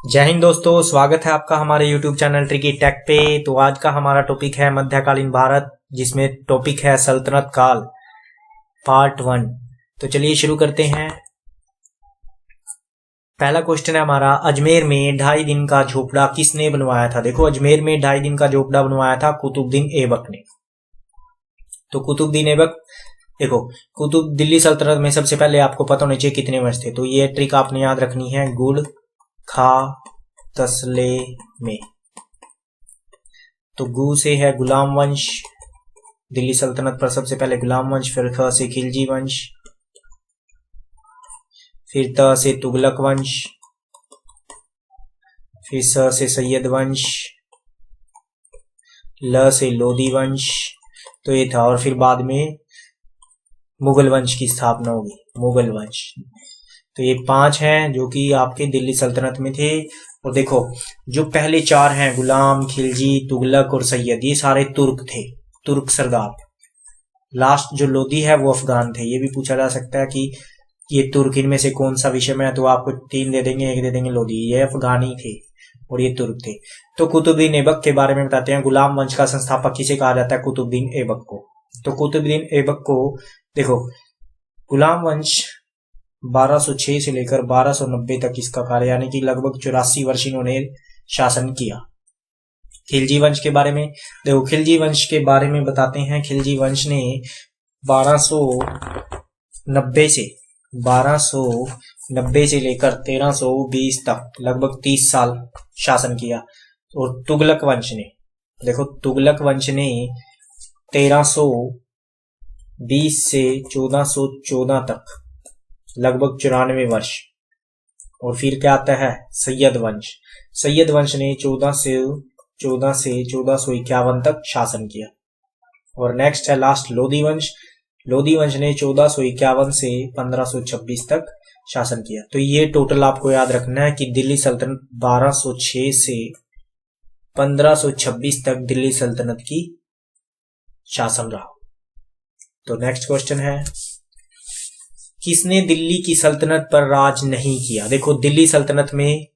जय हिंद दोस्तों, स्वागत है आपका हमारे YouTube चैनल ट्रिकी टेक पे। तो आज का हमारा टॉपिक है मध्यकालीन भारत, जिसमें टॉपिक है सल्तनत काल पार्ट 1। तो चलिए शुरू करते हैं। पहला क्वेश्चन है हमारा, अजमेर में 2.5 दिन का झोपड़ा किसने बनवाया था। देखो, अजमेर में 2.5 दिन का झोपड़ा बनवाया था कुतुबुद्दीन ऐबक ने। तो कुतुबुद्दीन ऐबक, देखो कुतुब दिल्ली सल्तनत में सबसे पहले आपको पता होना चाहिए कितने वंश थे। तो ये ट्रिक आपने याद रखनी है, गुड़ खा तसले में। तो गु से है गुलाम वंश, दिल्ली सल्तनत पर सबसे पहले गुलाम वंश, फिर ख से खिलजी वंश, फिर त से तुगलक वंश, फिर स से सैयद वंश, ल से लोदी वंश। तो ये था, और फिर बाद में मुगल वंश की स्थापना होगी, मुगल वंश। तो ये 5 हैं जो कि आपके दिल्ली सल्तनत में थे। और देखो, जो पहले 4 हैं, गुलाम, खिलजी, तुगलक और सैयद, ये सारे तुर्क थे, तुर्क सरदार। लास्ट जो लोदी है वो अफगान थे। ये भी पूछा जा सकता है कि ये तुर्क इनमें से कौन सा विषय में है, तो आपको 3 दे देंगे, 1 दे देंगे लोदी। ये अफगानी थे और ये तुर्क थे। तो कुतुबुद्दीन ऐबक के बारे में बताते हैं। गुलाम वंश का संस्थापक किसे कहा जाता है? कुतुबुद्दीन ऐबक को। तो कुतुबुद्दीन ऐबक को, देखो, गुलाम वंश 1206 से लेकर 1290 तक इसका कार्य, यानी कि लगभग 84 वर्ष इन्होंने शासन किया। खिलजी वंश के बारे में देखो, खिलजी वंश के बारे में बताते हैं। खिलजी वंश ने 1290 से लेकर 1320 तक लगभग 30 साल शासन किया। और तुगलक वंश ने, देखो तुगलक वंश ने 1320 से 1414 तक लगभग 94 वर्ष। और फिर क्या आता है? सैयद वंश। सैयद वंश ने 14 से 1451 तक शासन किया। और नेक्स्ट है लास्ट लोदी वंश। लोदी वंश ने 1451 से 1526 तक शासन किया। तो ये टोटल आपको याद रखना है कि दिल्ली सल्तनत 1206 से 1526 तक दिल्ली सल्तनत की शासन रहा। तो नेक्स्ट क्वेश्चन है, किसने दिल्ली की सल्तनत पर राज नहीं किया। देखो, दिल्ली सल्तनत में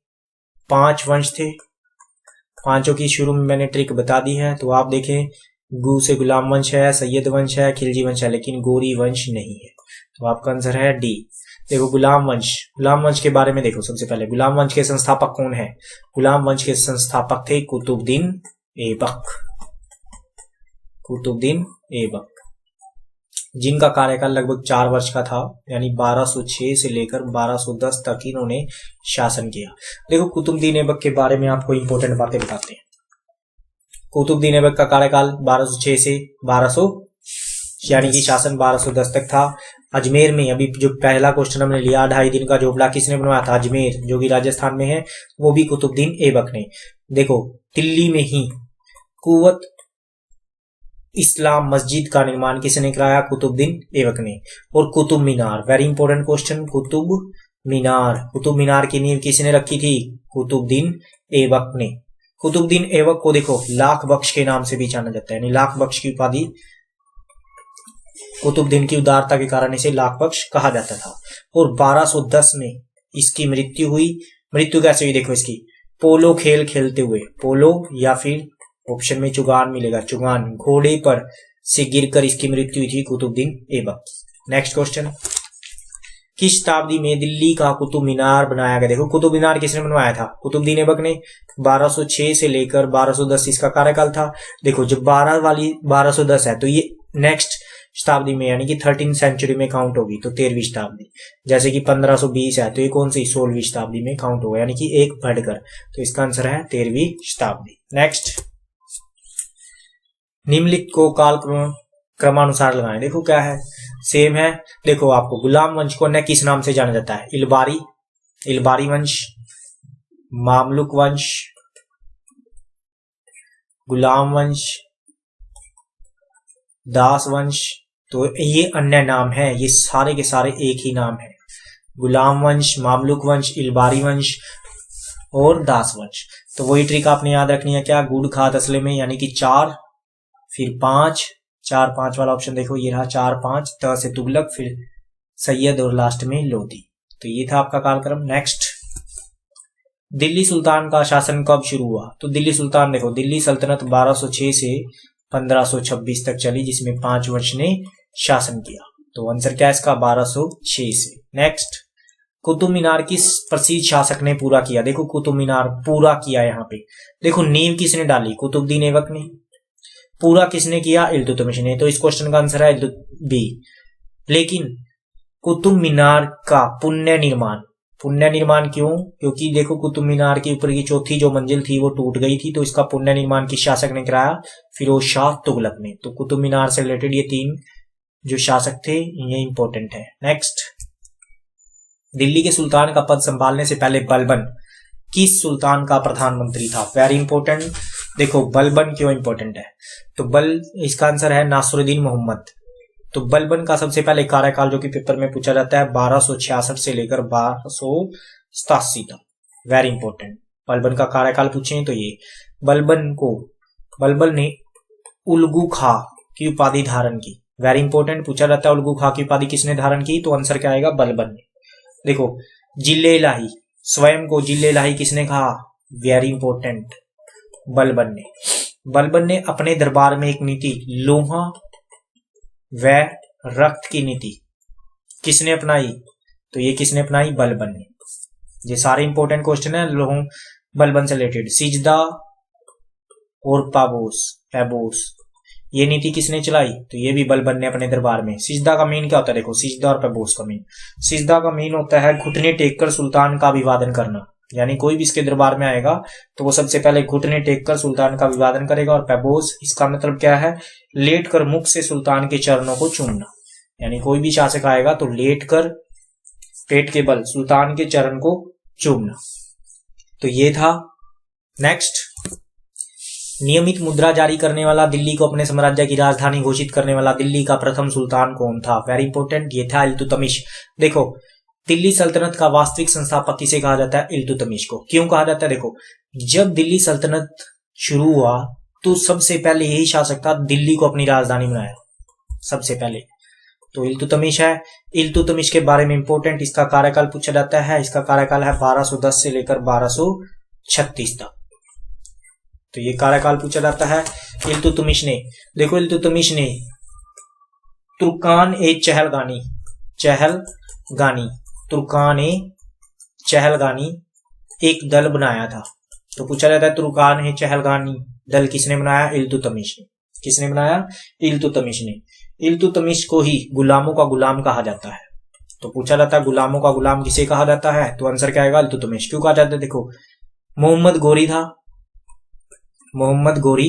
5 वंश थे, 5 की शुरू में मैंने ट्रिक बता दी है। तो आप देखें, गु से गुलाम वंश है, सैयद वंश है, खिलजी वंश है, लेकिन गोरी वंश नहीं है। तो आपका आंसर है डी। देखो, गुलाम वंश, गुलाम वंश के बारे में देखो। सबसे पहले गुलाम वंश के संस्थापक कौन है? गुलाम वंश के संस्थापक थे कुतुबुद्दीन ऐबक। कुतुबुद्दीन ऐबक, जिनका कार्यकाल लगभग 4 वर्ष का था, यानी 1206 से लेकर 1210 तक इन्होंने शासन किया। देखो, कुतुबुद्दीन ऐबक के बारे में आपको इंपॉर्टेंट बातें बताते हैं। कुतुबुद्दीन ऐबक का कार्यकाल 1206 से 1200, यानी कि शासन 1210 तक था। अजमेर में, अभी जो पहला क्वेश्चन हमने लिया, 2.5 दिन का झोपड़ा किसने बनवाया था? अजमेर, जो कि राजस्थान में है, वो भी कुतुबुद्दीन ऐबक ने। देखो, दिल्ली में ही कुवत इस्लाम मस्जिद का निर्माण किसने कराया? कुतुबुद्दीन ऐबक ने। और Qutub Minar, very important question, Qutub Minar, Qutub Minar की नींव किसने रखी थी? कुतुबुद्दीन ऐबक ने। कुतुबुद्दीन ऐबक को देखो लाख बख्श के नाम से भी जाना जाता है, यानी लाख बख्श की उपाधि, कुतुबुद्दीन की उदारता के कारण इसे लाख बख्श कहा जाता था। और 1210 में इसकी मृत्यु हुई। मृत्यु कैसे हुई? देखो इसकी, पोलो खेल खेलते हुए, पोलो या फिर ऑप्शन में चुगान मिलेगा, चुगान, घोड़े पर से गिरकर इसकी मृत्यु हुई थी कुतुबुद्दीन ऐबक। नेक्स्ट क्वेश्चन, किस शताब्दी में दिल्ली का कुतुब मीनार बनाया गया? देखो, कुतुब मीनार किसने बनवाया था? कुतुबुद्दीन ऐबक ने। 1206 से लेकर 1210 इसका कार्यकाल था। देखो, जब 12 वाली 1210 है, तो ये नेक्स्ट शताब्दी में, यानी कि 13वीं सेंचुरी में काउंट होगी, तो 13वीं शताब्दी। जैसे कि 1520 है, तो ये कौन सी? 16वीं शताब्दी में काउंट होगा, यानी कि एक बढ़कर। तो इसका आंसर है 13वीं शताब्दी। नेक्स्ट, निम्नलिखित को काल क्रमानुसार लगाएं। देखो क्या है, सेम है। देखो, आपको गुलाम वंश को अन्य किस नाम से जाना जाता है? इलबारी, इलबारी वंश, मामलुक वंश, गुलाम वंश, दास वंश। तो ये अन्य नाम है, ये सारे के सारे एक ही नाम है, गुलाम वंश, मामलुक वंश, इलबारी वंश और दास वंश। तो वही ट्रिक आपने याद रखनी है, क्या? गुड़ खा तसले में, यानी कि 4, फिर 5, 4 5 वाला ऑप्शन देखो, ये रहा 4 5, त से तुगलक, फिर सैयद और लास्ट में लोदी। तो ये था आपका कालक्रम। नेक्स्ट, दिल्ली सुल्तान का शासन कब शुरू हुआ? तो दिल्ली सुल्तान देखो, दिल्ली सल्तनत 1206 से 1526 तक चली, जिसमें 5 वर्ष ने शासन किया। तो आंसर क्या है इसका? 1206 से। नेक्स्ट, कुतुब मीनार किस प्रसिद्ध शासक ने पूरा किया? देखो कुतुब मीनार पूरा किया यहाँ पे, देखो नींव किसने डाली? कुतुबुद्दीन ऐबक ने। पूरा किसने किया? इल्तुतमिश ने। तो इस क्वेश्चन का आंसर है बी। लेकिन कुतुब मीनार का पुण्य निर्माण क्यों? क्योंकि देखो कुतुब मीनार के ऊपर की चौथी जो मंजिल थी वो टूट गई थी, तो इसका पुण्य निर्माण किस शासक ने कराया? फिरोज शाह तुगलक ने। तो कुतुब मीनार से रिलेटेड ये 3 जो शासक थे ये इंपॉर्टेंट है। नेक्स्ट, दिल्ली के सुल्तान का पद संभालने से पहले बलबन किस सुल्तान का प्रधानमंत्री था? Very important. देखो बलबन क्यों इंपॉर्टेंट है? तो इसका आंसर है नासिरुद्दीन मोहम्मद। तो बलबन का सबसे पहले कार्यकाल जो कि पेपर में पूछा जाता है 1266 से लेकर 1287 तक। वेरी इंपॉर्टेंट, बलबन का कार्यकाल पूछे तो ये। बलबन ने उल्गू खां की उपाधि धारण की। वेरी इंपॉर्टेंट, पूछा जाता है उल्गू खां की उपाधि किसने धारण की? तो आंसर क्या आएगा? बलबन ने। देखो जिले इलाही, स्वयं को जिले इलाही किसने कहा? वेरी इंपॉर्टेंट, बलबन ने अपने दरबार में एक नीति लोहा व रक्त की नीति किसने अपनाई? तो ये किसने अपनाई? बलबन ने। ये सारे इंपॉर्टेंट क्वेश्चन है लोह बलबन से रिलेटेड। सिजदा और पैबोस ये नीति किसने चलाई? तो ये भी बलबन ने अपने दरबार में। सिजदा का मीन क्या होता है? देखो सिजदा और पैबोस का मीन, सिजदा का मीन होता है घुटने टेककर सुल्तान का अभिवादन करना, यानी कोई भी इसके दरबार में आएगा तो वो सबसे पहले घुटने टेककर सुल्तान का अभिवादन करेगा। और पैबोस, इसका मतलब क्या है? लेटकर मुख से सुल्तान के चरणों को चूमना, यानी कोई भी शासक आएगा तो लेटकर पेट के बल सुल्तान के चरण को चूमना। तो ये था। नेक्स्ट, नियमित मुद्रा जारी करने वाला, दिल्ली को अपने साम्राज्य की राजधानी घोषित करने वाला दिल्ली का प्रथम सुल्तान कौन था? वेरी इंपॉर्टेंट, ये था इल्तुतमिश। देखो दिल्ली सल्तनत का वास्तविक संस्थापक किसे कहा जाता है? इल्तुतमिश को। क्यों कहा जाता है? देखो जब दिल्ली सल्तनत शुरू हुआ तो सबसे पहले यही शासक था दिल्ली को अपनी राजधानी बनाया सबसे पहले, तो इल्तुतमिश है। इल्तुतमिश के बारे में इंपॉर्टेंट, इसका कार्यकाल पूछा जाता है। इसका कार्यकाल है 1210 से लेकर 1236 तक। तो ये कार्यकाल पूछा जाता है। इल्तुतमिश ने, देखो इल्तुतमिश ने तुर्कान ए चहलगानी एक दल बनाया था। तो पूछा जाता है तुर्कान ए चहलगानी दल किसने बनाया? इल्तुतमिश ने। किसने बनाया? इल्तुतमिश ने। इल्तुतमिश को ही गुलामों का गुलाम कहा जाता है। तो पूछा जाता है गुलामों का गुलाम किसे कहा जाता है? तो आंसर क्या आएगा? इल्तुतमिश। क्यों कहा जाता है? देखो मोहम्मद गोरी था, मोहम्मद गोरी,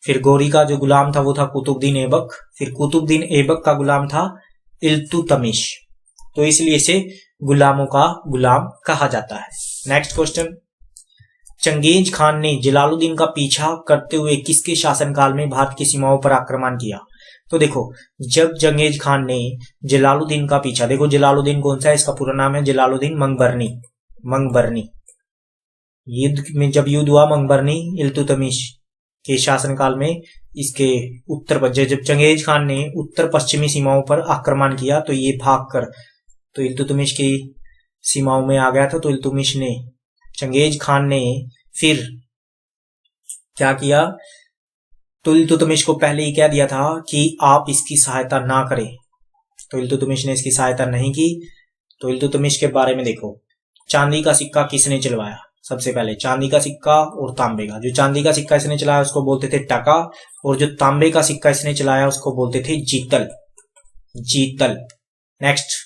फिर गोरी का जो गुलाम था वो था कुतुबुद्दीन ऐबक, फिर कुतुबुद्दीन ऐबक का गुलाम था इल्तुतमिश, तो इसलिए इसे गुलामों का गुलाम कहा जाता है। नेक्स्ट क्वेश्चन, चंगेज खान ने जलालुद्दीन का पीछा करते हुए किसके शासनकाल में भारत की सीमाओं पर आक्रमण किया? तो देखो जब चंगेज खान ने जलालुद्दीन का पीछा, देखो जलालुद्दीन कौन सा है? इसका पूरा नाम है जलालुद्दीन मंगबरनी। युद्ध में जब युद्ध हुआ मंगबरनी इल्तुतमिश के शासनकाल में, इसके उत्तर पर जब चंगेज खान ने उत्तर पश्चिमी सीमाओं पर आक्रमण किया तो ये भागकर तो इल्तुतमिश की सीमाओं में आ गया था। तो चंगेज खान ने फिर क्या किया? तो इल्तुतमिश को पहले ही कह दिया था कि आप इसकी सहायता ना करें, तो इल्तुतमिश ने इसकी सहायता नहीं की। तो इल्तुतमिश के बारे में देखो, चांदी का सिक्का किसने चलवाया? सबसे पहले चांदी का सिक्का और तांबे का। जो चांदी का सिक्का इसने चलाया उसको बोलते थे टका, और जो तांबे का सिक्का इसने चलाया उसको बोलते थे जीतल। नेक्स्ट,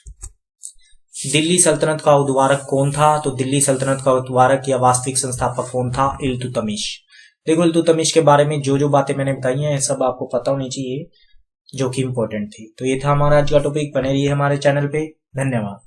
दिल्ली सल्तनत का उद्वारक कौन था? तो दिल्ली सल्तनत का उद्वारक या वास्तविक संस्थापक कौन था? इल्तुतमिश। देखो इल्तुतमिश के बारे में जो बातें मैंने बताई हैं सब आपको पता होनी चाहिए जो कि इंपॉर्टेंट थी। तो ये था हमारा आज का टॉपिक। बने रहिए हमारे चैनल पे। धन्यवाद।